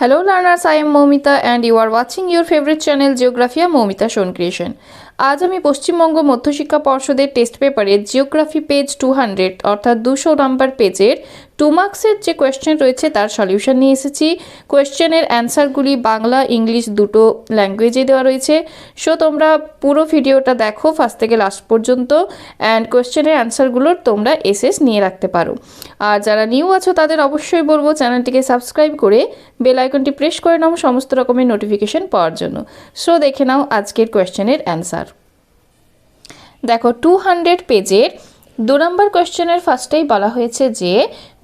Hello learners, I am Momita and you are watching your favorite channel Geographia Momita Shown Creation. আজ আমি পশ্চিমবঙ্গ মধ্যশিক্ষা পর্ষদের test পেপারে geography page 200 অর্থাৎ 200 number পেজের 2 মার্কসের যে কোয়েশ্চেন রয়েছে তার সলিউশন নিয়ে এসেছি। কোয়েশ্চেনের অ্যান্সারগুলি বাংলা ইংলিশ দুটো ল্যাঙ্গুয়েজে দেওয়া রয়েছে। সো তোমরা পুরো ভিডিওটা দেখো ফার্স্ট থেকে লাস্ট পর্যন্ত অ্যান্ড কোয়েশ্চেনের অ্যান্সারগুলোর তোমরা এসএস নিয়ে রাখতে পারো। আর যারা নিউ আছো তাদের অবশ্যই বলবো চ্যানেলটিকে সাবস্ক্রাইব করে বেল আইকনটি প্রেস করে নাও সমস্ত রকমের নোটিফিকেশন পাওয়ার জন্য। সো দেখে নাও আজকের কোয়েশ্চেনের অ্যান্সার। দেখো 200 পেজের 2 নম্বর কোয়েশ্চেনের ফার্স্টেই বলা হয়েছে যে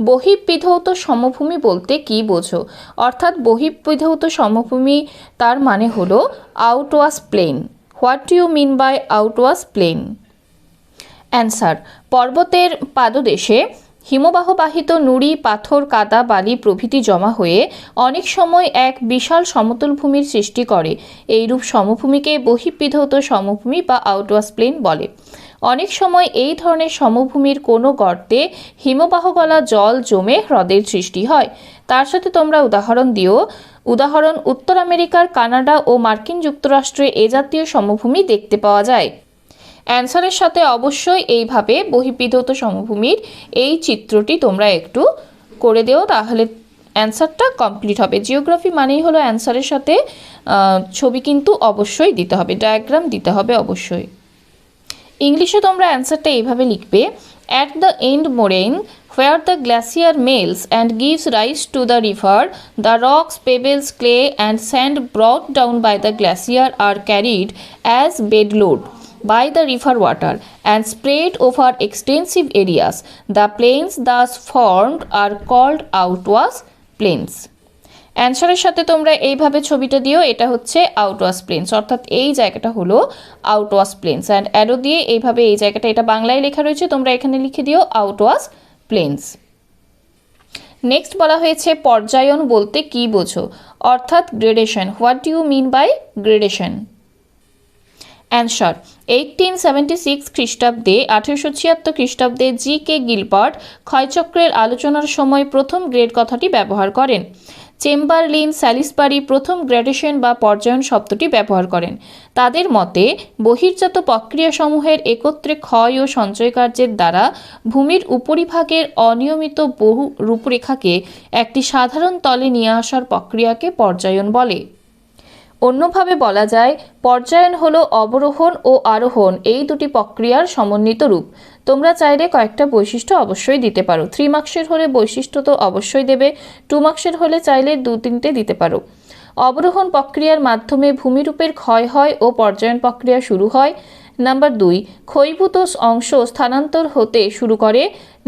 বহিঃবিধৌত সমভূমি বলতে কি বোঝো, অর্থাৎ বহিঃবিধৌত সমভূমি তার মানে হলো outwash plain. What do you mean by outwash plain? Answer, পর্বতের পাদদেশে হিমবাহবাহিত নুড়ি পাথর কাদা বালি প্রভৃতি জমা হয়ে অনেক সময় এক বিশাল সমতল ভূমির সৃষ্টি করে। এইরূপ সমভূমিকে বহিঃবিধৌত সমভূমি বা আউটওয়াশ প্লেন বলে। অনেক সময় এই ধরনের সমভূমির কোনো গর্তে হিমবাহ গলা জল জমে হ্রদের সৃষ্টি হয়। তার সাথে তোমরা উদাহরণ দিও। উদাহরণ, উত্তর আমেরিকার কানাডা ও মার্কিন যুক্তরাষ্ট্রে এ জাতীয় সমভূমি দেখতে পাওয়া যায়। অ্যান্সারের সাথে অবশ্যই এইভাবে বহিঃবিধৌত সমভূমির এই চিত্রটি তোমরা একটু করে দিও, তাহলে অ্যান্সারটা কমপ্লিট হবে। জিওগ্রাফি মানেই হলো অ্যান্সারের সাথে ছবি কিন্তু অবশ্যই দিতে হবে, ডায়াগ্রাম দিতে হবে অবশ্যই। ইংলিশে তোমরা অ্যান্সারটা এইভাবে লিখবে, at the end moraine where the glacier melts and gives rise to the river, the rocks, pebbles, clay and sand brought down by the glacier are carried as bed load by the river water and spread over extensive areas. The plains thus formed are called outwash plains. অ্যান্সারের সাথে তোমরা এইভাবে ছবিটা দিও, এটা হচ্ছে আউটওয়াশ planes, অর্থাৎ এই জায়গাটা হলো আউটওয়াশ প্লেন্স। অ্যান্ড অ্যারো দিয়ে এইভাবে এই জায়গাটা, এটা বাংলায় লেখা রয়েছে, তোমরা এখানে লিখে দিও আউটওয়াশ প্লেন্স। নেক্সট বলা হয়েছে পর্যায়ন বলতে কি বোঝো, অর্থাৎ gradation. What do you mean by gradation? Answer, 1876 খ্রিস্টাব্দে 1876 খ্রিস্টাব্দে জি.কে. গিলবার্ট ক্ষয়চক্রের আলোচনার সময় প্রথম গ্রেড কথাটি ব্যবহার করেন। চেম্বারলিন, স্যালিসবারি প্রথম গ্রেডেশন বা পর্যায়ন শব্দটি ব্যবহার করেন। তাদের মতে বহির্জাত প্রক্রিয়াসমূহের একত্রে ক্ষয় ও সঞ্চয় কার্যের দ্বারা ভূমির উপরিভাগের অনিয়মিত বহু রূপরেখাকে একটি সাধারণ তলে নিয়ে আসার প্রক্রিয়াকে পর্যায়ন বলে। অন্যভাবে বলা যায়, পর্যায়ন হলো অবরোহণ ও আরোহণ এই দুটি প্রক্রিয়ার সমন্বিত রূপ। তোমরা চাইলে কয়েকটা বৈশিষ্ট্য অবশ্যই দিতে পারো। 3 মার্কসের হলে বৈশিষ্ট্য তো অবশ্যই দেবে, 2 মার্কসের হলে চাইলে 2-3টে দিতে পারো। অবরোহণ প্রক্রিয়ার মাধ্যমে ভূমিরূপের ক্ষয় হয় ও পর্যায়ন প্রক্রিয়া শুরু হয়। নাম্বার 2, ক্ষয়ীভূত অংশ স্থানান্তর হতে শুরু করে।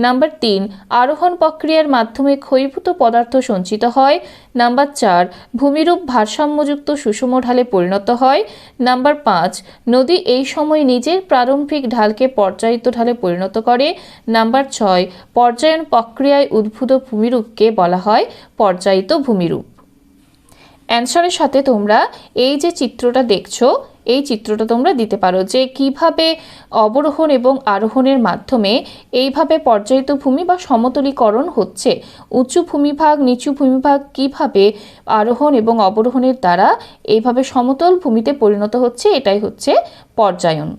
নাম্বার 3, আরোহণ প্রক্রিয়ার মাধ্যমে ক্ষয়ীভূত পদার্থ সঞ্চিত হয়। নাম্বার 4, ভূমিরূপ ভারসাম্যযুক্ত সুষম ঢালে পরিণত হয়। নাম্বার 5, নদী এই সময় নিজের প্রারম্ভিক ঢালকে পর্যায়িত ঢালে পরিণত করে। নাম্বার 6, পর্যায়ন প্রক্রিয়ায় উদ্ভূত ভূমিরূপকে বলা হয় পর্যায়িত ভূমিরূপ। অ্যান্সারের সাথে তোমরা এই যে চিত্রটা দেখছো, এই চিত্রটা তোমরা দিতে পারো যে কিভাবে অবরোহণ এবং আরোহণের মাধ্যমে এইভাবে পর্যায়িত ভূমি বা সমতলীকরণ হচ্ছে। উঁচু ভূমিভাগ নিচু ভূমিভাগ কিভাবে আরোহণ এবং অবরোহণের দ্বারা এইভাবে সমতল ভূমিতে পরিণত হচ্ছে, এটাই হচ্ছে পর্যায়ন।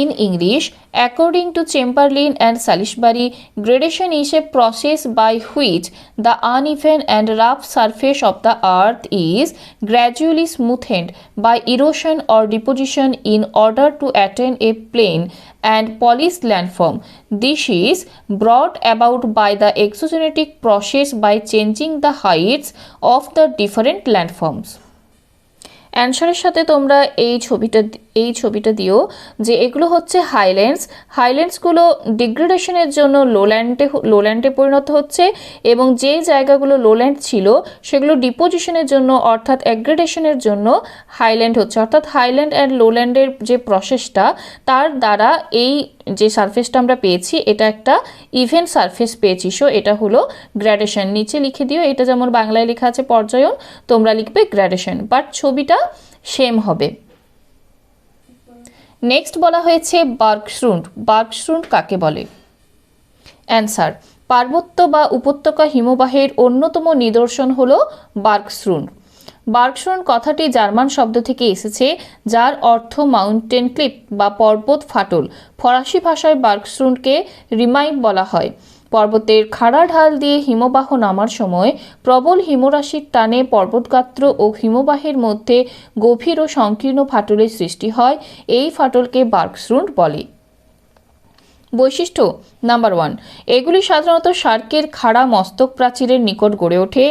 In English, according to Chamberlain and Salisbury, gradation is a process by which the uneven and rough surface of the earth is gradually smoothened by erosion or deposition in order to attain a plain and polished landform. This is brought about by the exogenetic process by changing the heights of the different landforms. অ্যান্সারের সাথে তোমরা এই ছবিটা দিও যে এগুলো হচ্ছে Highlands. হাইল্যান্ডসগুলো ডিগ্রেডেশনের জন্য লোল্যান্ডে পরিণত হচ্ছে এবং যে জায়গাগুলো লোল্যান্ড ছিল সেগুলো ডিপোজিশনের জন্য অর্থাৎ অ্যাগ্রেডেশনের জন্য হাইল্যান্ড হচ্ছে। অর্থাৎ হাইল্যান্ড অ্যান্ড লোল্যান্ডের যে প্রসেসটা, তার দ্বারা এই যে সারফেসটা আমরা পেয়েছি এটা একটা ইভেন সারফেস পেয়েছি। সো এটা হলো গ্র্যাডেশন। নিচে লিখে দিও, এটা যেমন বাংলায় লেখা আছে পর্যায়ন, তোমরা লিখবে গ্র্যাডেশন, বাট ছবিটা সেম হবে। নেক্সট বলা হয়েছে বার্গশ্রুন্ড। বার্গশ্রুন্ড কাকে বলে? অ্যান্সার, পার্বত্য বা উপত্যকা হিমবাহের অন্যতম নিদর্শন হল বার্গশ্রুন। বার্গশ্রুন কথাটি জার্মান শব্দ থেকে এসেছে, যার অর্থ মাউন্টেন ক্লিপ বা পর্বত ফাটল। ফরাসি ভাষায় বার্গশ্রুনকে রিমাইট বলা হয়। পর্বতের খাড়া ঢাল দিয়ে হিমবাহ নামার সময় প্রবল হিমরাশির টানে পর্বতগাত্র ও হিমবাহের মধ্যে গভীর ও সংকীর্ণ ফাটলের সৃষ্টি হয়। এই ফাটলকে বার্গশ্রুন বলে। বৈশিষ্ট্য নাম্বার 1, এগুলি সাধারণত সার্কের খাড়া মস্তক প্রাচীরের নিকট গড়ে ওঠে।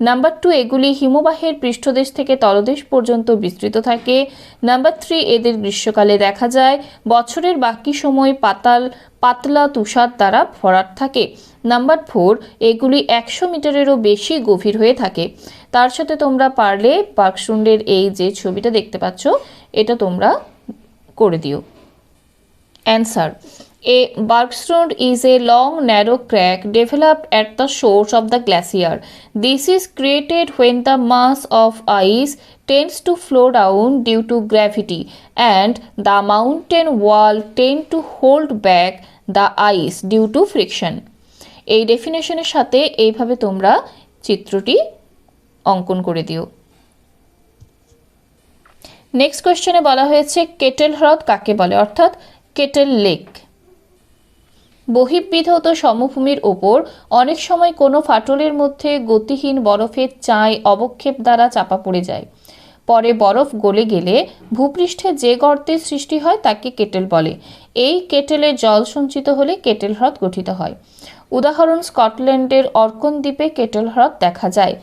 নাম্বার 2, এগুলি হিমবাহের পৃষ্ঠদেশ থেকে তলদেশ পর্যন্ত বিস্তৃত থাকে। নাম্বার 3, এদের গ্রীষ্মকালে দেখা যায়। বছরের বাকি সময় পাতলা তুষার দ্বারা ভরাট থাকে। নাম্বার 4, এগুলি 100 মিটারেরও বেশি গভীর হয়ে থাকে। তার সাথে তোমরা পারলে বার্গশ্রুনের এই যে ছবিটা দেখতে পাচ্ছ, এটা তোমরা করে দিও। Answer: A Bergstrand is a long, narrow crack developed at the source of the glacier. This is created when the mass of ice tends to flow down due to gravity, and the mountain wall tend to hold back the ice due to friction. এই ডেফিনেশনের সাথে এইভাবে তোমরা চিত্রটি অঙ্কন করে দিও। Next কোশ্চেনে বলা হয়েছে কেটেল হ্রদ কাকে বলে, অর্থাৎ কেটেল লেক। বহির্বিধৌত সমভূমির ওপর অনেক সময় কোনো ফাটলের মধ্যে গতিহীন বরফের চাই অবক্ষেপ দ্বারা চাপা পড়ে যায়। পরে বরফ গলে গেলে ভূপৃষ্ঠে যে গর্তের সৃষ্টি হয় তাকে কেটেল বলে। এই কেটেলে জল সঞ্চিত হলে কেটেল হ্রদ গঠিত হয়। উদাহরণ: স্কটল্যান্ডের অর্কন দ্বীপে কেটেল হ্রদ দেখা যায়।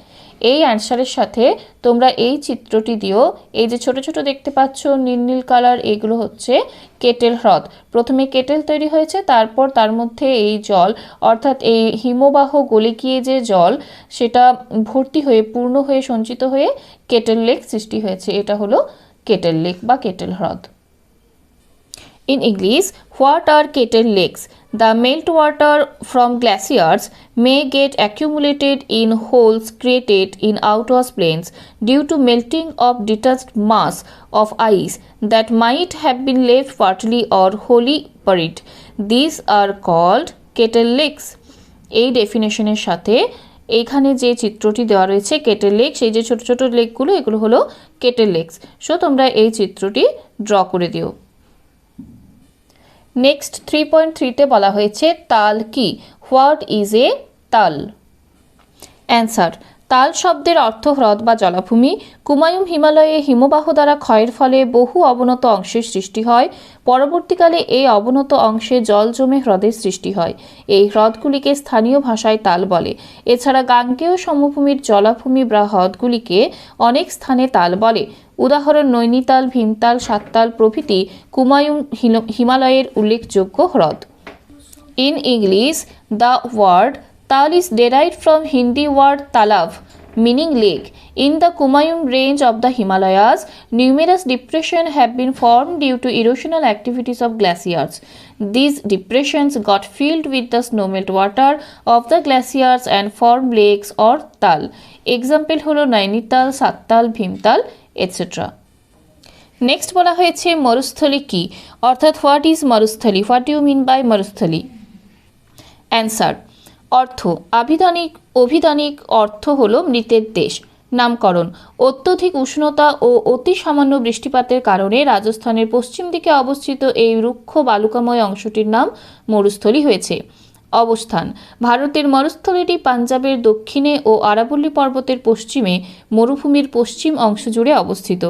এই অ্যান্সারের সাথে তোমরা এই চিত্রটি দিও। এই যে ছোট ছোট দেখতে পাচ্ছ নীল নীল কালার, এগুলো হচ্ছে কেটেল হ্রদ। প্রথমে কেটেল তৈরি হয়েছে, তারপর তার মধ্যে এই জল, অর্থাৎ এই হিমবাহ গলে গিয়ে যে জল, সেটা ভর্তি হয়ে পূর্ণ হয়ে সঞ্চিত হয়ে কেটেল লেক সৃষ্টি হয়েছে। এটা হলো কেটেল লেক বা কেটেল হ্রদ। In English, what are kettle lakes? The meltwater from glaciers may get accumulated in holes created in outwash plains due to melting of detached mass of ice that might have been left partly or wholly buried. These are called kettle lakes. এই ডেফিনেশনের সাথে এইখানে যে চিত্রটি দেওয়া রয়েছে kettle lake, সেই যে ছোট ছোট লেকগুলো, এগুলো হলো কেটেল লেকস। সো তোমরা এই চিত্রটি ড্র করে দিও। নেক্সট 3.3-তে বলা হয়েছে তাল কি, হোয়াট ইজ এ তাল? অ্যান্সার: তাল শব্দের অর্থ হ্রদ বা জলাভূমি। কুমায়ুন হিমালয়ে হিমবাহ দ্বারা ক্ষয়ের ফলে বহু অবনত অংশের সৃষ্টি হয়। পরবর্তীকালে এই অবনত অংশে জল জমে হ্রদের সৃষ্টি হয়। এই হ্রদগুলিকে স্থানীয় ভাষায় তাল বলে। এছাড়া গাঙ্গেয় সমভূমির জলাভূমি বা হ্রদগুলিকে অনেক স্থানে তাল বলে। উদাহরণ: নৈনিতাল, ভীমতাল, সাততাল প্রভৃতি কুমায়ুন হিমালয়ের উল্লেখযোগ্য হ্রদ। In English, the word Tal is derived from Hindi word talav, meaning lake. In the Kumayun range of the Himalayas, numerous depressions have been formed due to erosional activities of glaciers. These depressions got filled with the snowmelt water of the glaciers and formed lakes or tal. Example হলো Nainital, Sattal, Bhimtal, etc. Next বলা হয়েছে মরুস্থলী কি, অর্থাৎ what is Marusthali? What do you mean by Marusthali? Answer: অর্থ: অভিধানিক অর্থ হলো মৃতের দেশ। নামকরণ: অত্যধিক উষ্ণতা ও অতি সামান্য বৃষ্টিপাতের কারণে রাজস্থানের পশ্চিম দিকে অবস্থিত এই রুক্ষ বালুকাময় অংশটির নাম মরুস্থলী হয়েছে। অবস্থান: ভারতের মরুস্থলীটি পাঞ্জাবের দক্ষিণে ও আরাবল্লী পর্বতের পশ্চিমে মরুভূমির পশ্চিম অংশ জুড়ে অবস্থিত।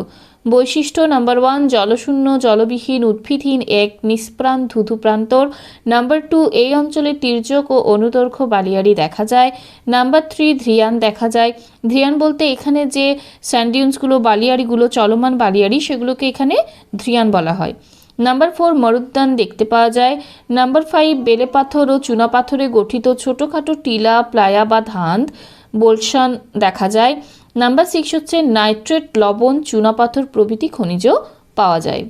বৈশিষ্ট্য: নাম্বার 1, জলশূন্য, জলবিহীন, উদ্ভিদহীন এক নিষ্প্রাণ ধুধু প্রান্তর। নাম্বার 2, এই অঞ্চলে তির্যক ও অনুদৈর্ঘ্য বালিয়াড়ি দেখা যায়। নাম্বার 3, ধ্রিয়ান দেখা যায়। ধ্রিয়ান বলতে এখানে যে স্যান্ডিউন্সগুলো, বালিয়াড়িগুলো, চলমান বালিয়াড়ি, সেগুলোকে এখানে ধ্রিয়ান বলা হয়। নাম্বার 4, মরুদ্যান দেখতে পাওয়া যায়। নাম্বার 5, বেলে পাথর ও চুনা পাথরে গঠিত ছোটোখাটো টিলা, প্লায়া বা ধাঁধ, বোলশান দেখা যায়। নাম্বার 6 হচ্ছে নাইট্রেট, লবণ, চুনাপাথর প্রভৃতি খনিজ পাওয়া যায়।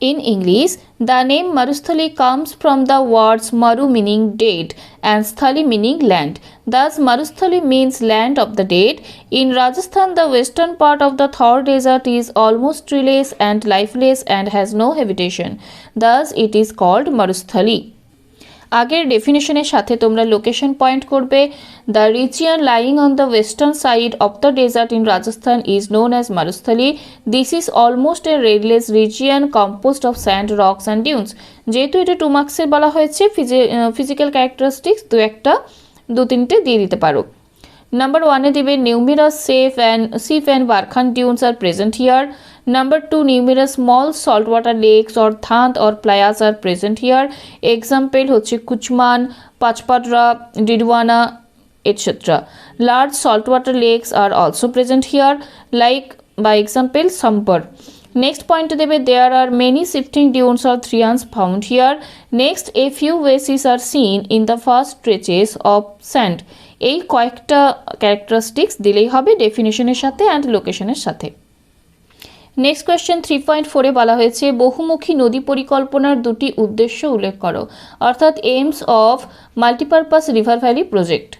In English, the name Marusthali comes from the words Maru meaning dead and Sthali meaning land. Thus, Marusthali means land of the dead. In Rajasthan, the western part of the Thar desert is almost treeless and lifeless and has no habitation. Thus, it is called Marusthali. আগের ডেফিনেশনের সাথে তোমরা location point করবে। The region lying on the western side of the desert in Rajasthan is known as Marusthali. This is almost a rainless region composed of sand, rocks and dunes. যেহেতু এটা 2 মার্কসের বলা হয়েছে, ফিজিক্যাল ক্যারেক্টারিস্টিক্স দু তিনটে দিয়ে দিতে পারো। Number 1 দিবে numerous safe and Barkhan dunes are present here. Number 2, numerous small saltwater lakes or thant or playas are present here. Example হচ্ছে Kuchaman, পাচপাডরা, ডিডওয়ানা, etc. Large saltwater lakes are also present here, like by example Sampar. Next point দেবে there are many shifting dunes or thriyans found here. Next, a few oases are seen in the first stretches of sand. এই কয়েকটা characteristics দিলেই হবে ডেফিনেশনের সাথে and লোকেশনের সাথে। Next question 3.4 বলা হয়েছে বহুমুখী নদী পরিকল্পনার দুটি উদ্দেশ্য উল্লেখ করো, অর্থাৎ aims of multipurpose river valley project.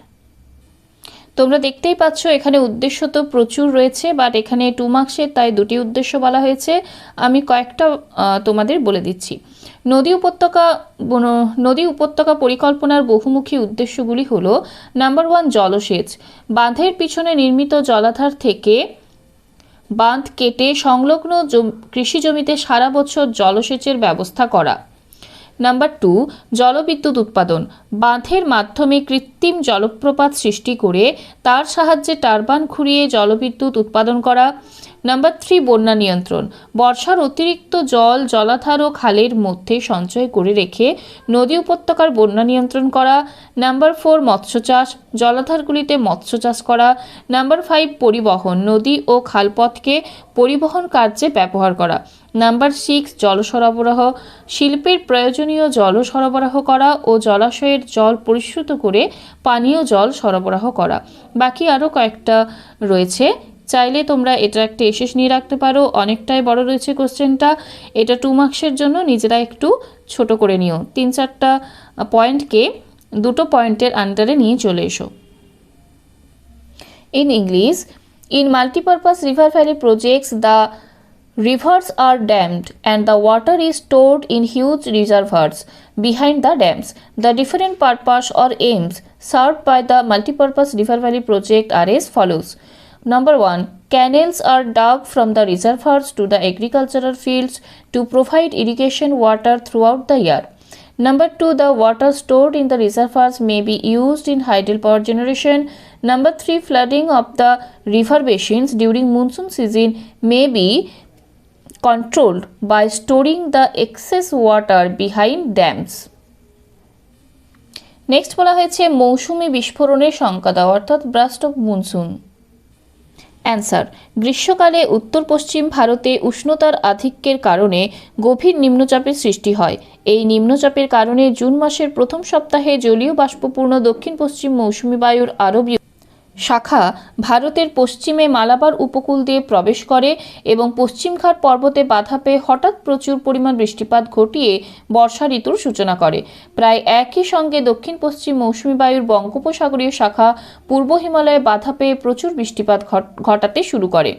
তোমরা দেখতেই পাচ্ছ এখানে উদ্দেশ্য তো প্রচুর রয়েছে, বাট এখানে 2 মার্কসের, তাই দুটি উদ্দেশ্য বলা হয়েছে। আমি কয়েকটা তোমাদের বলে দিচ্ছি। নদী উপত্যকা পরিকল্পনার বহুমুখী উদ্দেশ্যগুলি হলো, নাম্বার 1 জলসেচ, বাঁধের পিছনে নির্মিত জলাধার থেকে বাঁধ কেটে সংলগ্ন কৃষি জমিতে সারা বছর জলসেচের ব্যবস্থা করা। নাম্বার 2 জলবিদ্যুৎ উৎপাদন, বাঁধের মাধ্যমে কৃত্রিম জলপ্রপাত সৃষ্টি করে তার সাহায্যে টারবাইন ঘুরিয়ে জলবিদ্যুৎ উৎপাদন করা। নাম্বার 3 বন্যা নিয়ন্ত্রণ, বর্ষার অতিরিক্ত জল জলাধার ও খালের মধ্যে সঞ্চয় করে রেখে নদী উপত্যকার বন্যা নিয়ন্ত্রণ করা। নাম্বার 4 মৎস্য চাষ, জলাধারগুলিতে মৎস্য চাষ করা। নাম্বার 5 পরিবহন, নদী ও খালপথকে পরিবহন কার্যে ব্যবহার করা। নাম্বার 6 জল সরবরাহ, শিল্পের প্রয়োজনীয় জল সরবরাহ করা ও জলাশয়ের জল পরিশ্রুত করে পানীয় জল সরবরাহ করা। বাকি আরও কয়েকটা রয়েছে, চাইলে তোমরা এটা একটা এসেস নিয়ে রাখতে পারো, অনেকটাই বড় রয়েছে কোশ্চেনটা। এটা 2 মার্কসের জন্য নিজেরা একটু ছোট করে নিও, 3-4টা পয়েন্টকে 2টো পয়েন্টের আন্ডারে নিয়ে চলে এসো। In English, in multipurpose river valley projects the rivers are dammed and the water is stored in huge reservoirs behind the dams. The different purpose or aims served by the multipurpose river valley project are as follows. Number 1, canals are dug from the reservoirs to the agricultural fields to provide irrigation water throughout the year. Number 2, the water stored in the reservoirs may be used in hydel power generation. Number 3, flooding of the river basins during monsoon season may be controlled by storing the excess water behind dams. Next বলা হয়েছে মৌসুমী বিস্ফোরণের সংখ্যা দাও, অর্থাৎ ব্রাস্ট of monsoon. Answer, গ্রীষ্মকালে উত্তর পশ্চিম ভারতে উষ্ণতার আধিক্যের কারণে গভীর নিম্নচাপের সৃষ্টি হয়। এই নিম্নচাপের কারণে জুন মাসের প্রথম সপ্তাহে জলীয় বাষ্পপূর্ণ দক্ষিণ পশ্চিম মৌসুমী বায়ুর আরবীয় শাখা ভারতের পশ্চিমে মালাবার উপকূল দিয়ে প্রবেশ করে এবং পশ্চিমঘাট পর্বতে বাধা পেয়ে হঠাৎ প্রচুর পরিমাণ বৃষ্টিপাত ঘটিয়ে বর্ষা ঋতুর সূচনা করে। প্রায় একই সঙ্গে দক্ষিণ পশ্চিম মৌসুমী বায়ুর বঙ্গোপসাগরীয় শাখা পূর্ব হিমালয়ে বাধা পেয়ে প্রচুর বৃষ্টিপাত ঘটাতে শুরু করে।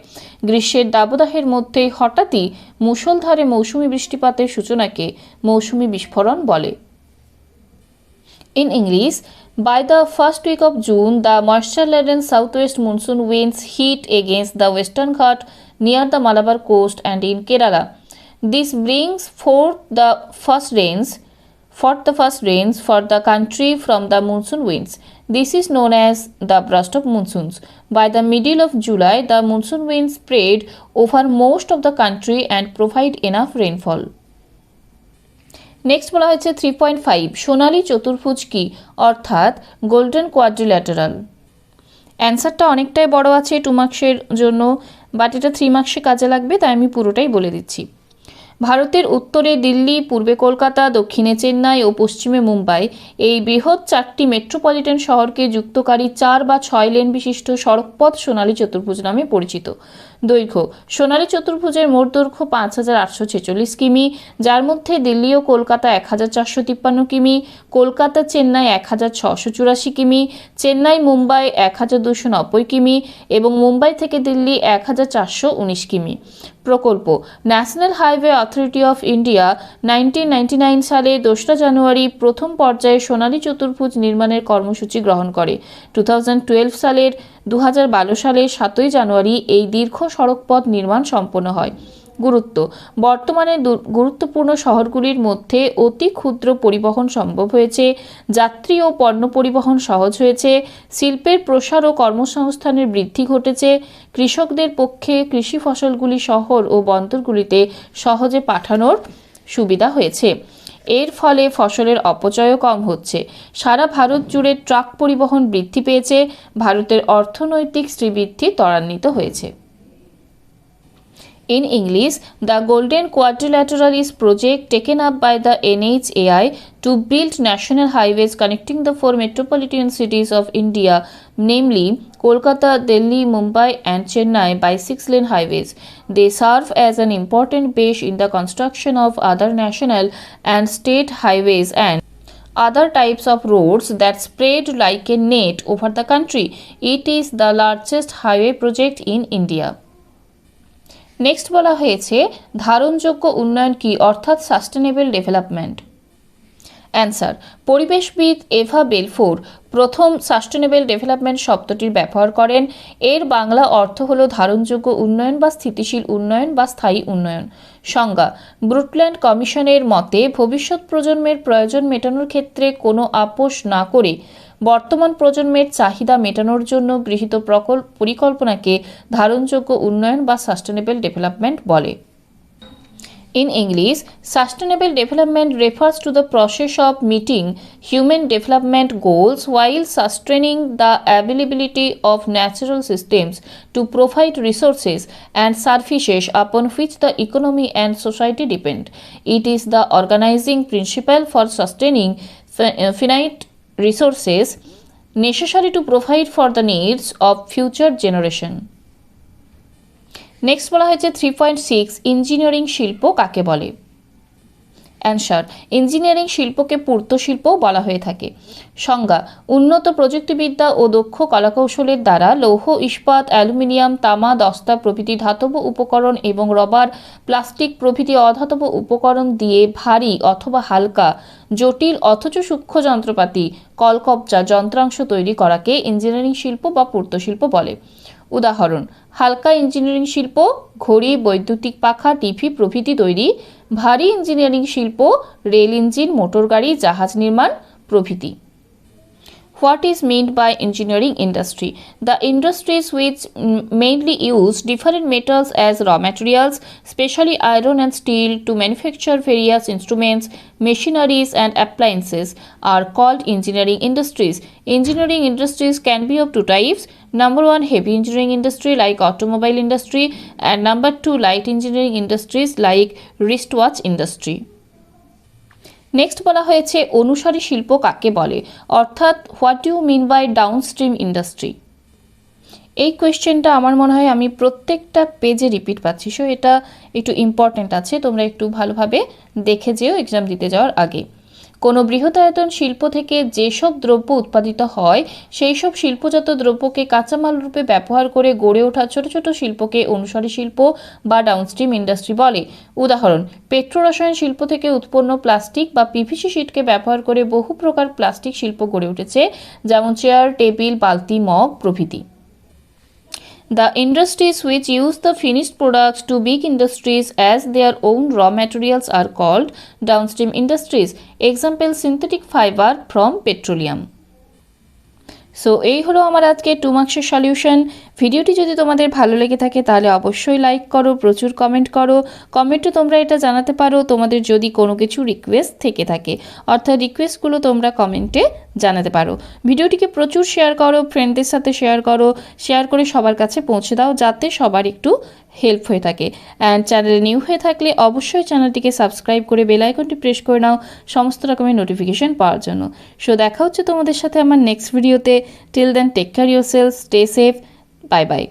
গ্রীষ্মের দাবদাহের মধ্যে হঠাৎই মুষলধারে মৌসুমী বৃষ্টিপাতের সূচনাকে মৌসুমী বিস্ফোরণ বলে। In English, by the first week of June, the moisture-laden southwest monsoon winds hit against the western Ghat near the Malabar coast and in Kerala. This brings forth the first rains for the country from the monsoon winds. This is known as the burst of monsoons. By the middle of July, the monsoon winds spread over most of the country and provide enough rainfall. Next বলা হয়েছে 3.5 সোনালী চতুর্ভুজ কি, অর্থাৎ golden quadrilateral. অ্যান্সারটা অনেকটাই বড় আছে 2 মার্কসের জন্য, বাট এটা 3 মার্কসে কাজে লাগবে, তাই আমি পুরোটাই বলে দিচ্ছি। ভারতের উত্তরে দিল্লি, পূর্বে কলকাতা, দক্ষিণে চেন্নাই ও পশ্চিমে মুম্বাই এই বৃহৎ 4টি মেট্রোপলিটন শহরকে যুক্তকারী 4 বা 6 লেন বিশিষ্ট সড়কপথ সোনালী চতুর্ভুজ নামে পরিচিত। দৈর্ঘ্য, সোনালী চতুর্ভুজের মোট দৈর্ঘ্য 5846 কিমি, যার মধ্যে দিল্লি ও কলকাতা 1453 কিমি, কলকাতা চেন্নাই 1684 কিমি, চেন্নাই মুম্বাই 1290 কিমি এবং মুম্বাই থেকে দিল্লি 1419 কিমি। প্রকল্প। National highway authority of India 1999 সালে 2রা জানুয়ারি প্রথম পর্যায়ে সোনালী চতুর্ভুজ নির্মাণের কর্মসূচি গ্রহণ করে। 2012 সালের 7ই জানুয়ারি এই দীর্ঘ সড়কপথ নির্মাণ সম্পন্ন হয়। গুরুত্ব: বর্তমানে গুরুত্বপূর্ণ শহরগুলির মধ্যে অতি ক্ষুদ্র পরিবহন সম্ভব হয়েছে, যাত্রী ও পণ্য পরিবহন সহজ হয়েছে, শিল্পের প্রসার ও কর্মসংস্থানের বৃদ্ধি ঘটেছে, কৃষকদের পক্ষে কৃষি ফসলগুলি শহর ও বন্দরগুলিতে সহজে পাঠানোর সুবিধা হয়েছে। এর ফলে ফসলের অপচয়ও কম হচ্ছে। সারা ভারত জুড়ে ট্রাক পরিবহন বৃদ্ধি পেয়েছে। ভারতের অর্থনৈতিক শ্রীবৃদ্ধি ত্বরান্বিত হয়েছে। In English, the Golden Quadrilateral is project taken up by the NHAI to build national highways connecting the 4 metropolitan cities of India, namely Kolkata, Delhi, Mumbai and Chennai by 6-lane highways. They serve as an important base in the construction of other national and state highways and other types of roads that spread like a net over the country. It is the largest highway project in India. Next বলা হয়েছে ধারণযোগ্য উন্নয়ন কি, অর্থাৎ sustainable development. Answer: পরিবেশবিদ এভা Balfour প্রথম sustainable development শব্দটির ব্যবহার করেন। এর বাংলা অর্থ হল ধারণযোগ্য উন্নয়ন বা স্থিতিশীল উন্নয়ন বা স্থায়ী উন্নয়ন। সংজ্ঞা: ব্রুটল্যান্ড কমিশনের মতে ভবিষ্যৎ প্রজন্মের প্রয়োজন মেটানোর ক্ষেত্রে কোনো আপোষ না করে বর্তমান প্রজন্মের চাহিদা মেটানোর জন্য গৃহীত পরিকল্পনাকে ধারণযোগ্য উন্নয়ন বা সাস্টেনেবল ডেভেলপমেন্ট বলে। In English, sustainable development refers to the process of meeting human development goals while sustaining the availability of natural systems to provide resources and services upon which the economy and society depend. It is the organizing principle for sustaining finite resources necessary to provide for the needs of future generation. Next বলা হয়েছে 3.6 engineering শিল্প কাকে বলে। Answer: engineering শিল্পকে পূর্ত শিল্পও বলা হয়ে থাকে। সংজ্ঞা: উন্নত প্রযুক্তিবিদ্যা ও দক্ষ কলাকৌশলের দ্বারা লৌহ, ইস্পাত, অ্যালুমিনিয়াম, তামা, দস্তা প্রভৃতি ধাতব উপকরণ এবং রবার, প্লাস্টিক প্রভৃতি অধাতব উপকরণ দিয়ে ভারী অথবা হালকা, জটিল অথচ সূক্ষ্ম যন্ত্রপাতি, কলকবজা, যন্ত্রাংশ তৈরি করাকে ইঞ্জিনিয়ারিং শিল্প বা পূর্ত শিল্প বলে। উদাহরণ: হালকা ইঞ্জিনিয়ারিং শিল্প ঘড়ি, বৈদ্যুতিক পাখা, টিভি প্রভৃতি তৈরি। ভারী ইঞ্জিনিয়ারিং শিল্প রেল ইঞ্জিন, মোটর গাড়ি, জাহাজ নির্মাণ প্রভৃতি। What is meant by engineering industry? The industries which mainly use different metals as raw materials, especially iron and steel, to manufacture various instruments, machineries and appliances are called engineering industries. Engineering industries can be of two types. Number 1, heavy engineering industry like automobile industry, and number 2, light engineering industries like wristwatch industry. Next বলা হয়েছে অনুসারী শিল্প কাকে বলে, অর্থাৎ what you mean by downstream industry. এই কোয়েশ্চেনটা আমার মনে হয় আমি প্রত্যেকটা পেজে রিপিট পাচ্ছি, সো এটা একটু ইম্পর্টেন্ট আছে, তোমরা একটু ভালোভাবে দেখে যেও এক্সাম দিতে যাওয়ার আগে। কোনো বৃহদায়তন শিল্প থেকে যেসব দ্রব্য উৎপাদিত হয় সেই সব শিল্পজাত দ্রব্যকে কাঁচামাল রূপে ব্যবহার করে গড়ে ওঠা ছোট ছোট শিল্পকে অনুসারী শিল্প বা ডাউনস্ট্রিম ইন্ডাস্ট্রি বলে। উদাহরণ: পেট্রোরসায়ন শিল্প থেকে উৎপন্ন প্লাস্টিক বা পিভিসি শিটকে ব্যবহার করে বহু প্রকার প্লাস্টিক শিল্প গড়ে উঠেছে, যেমন চেয়ার, টেবিল, বালতি, মগ প্রভৃতি। The industries which use the finished products to big industries as their own raw materials are called downstream industries. Example: synthetic fiber from petroleum. So এই হলো আমার আজকে 2 মার্কসের সলিউশন। ভিডিওটি যদি তোমাদের ভালো লেগে থাকে তাহলে অবশ্যই লাইক করো, প্রচুর কমেন্ট করো। কমেন্টে তোমরা এটা জানাতে পারো তোমাদের যদি কোনো কিছু রিকোয়েস্ট থেকে থাকে, অর্থাৎ রিকোয়েস্টগুলো তোমরা কমেন্টে জানাতে পারো। ভিডিওটিকে প্রচুর শেয়ার করো, ফ্রেন্ডদের সাথে শেয়ার করো, শেয়ার করে সবার কাছে পৌঁছে দাও যাতে সবার একটু হেল্প হয়ে থাকে। অ্যান্ড চ্যানেলে নিউ হয়ে থাকলে অবশ্যই চ্যানেলটিকে সাবস্ক্রাইব করে বেল আইকনটি প্রেস করে নাও সমস্ত রকমের নোটিফিকেশন পাওয়ার জন্য। সো দেখা হচ্ছে তোমাদের সাথে আমার নেক্সট ভিডিওতে। Till then take care yourself, stay safe, bye by.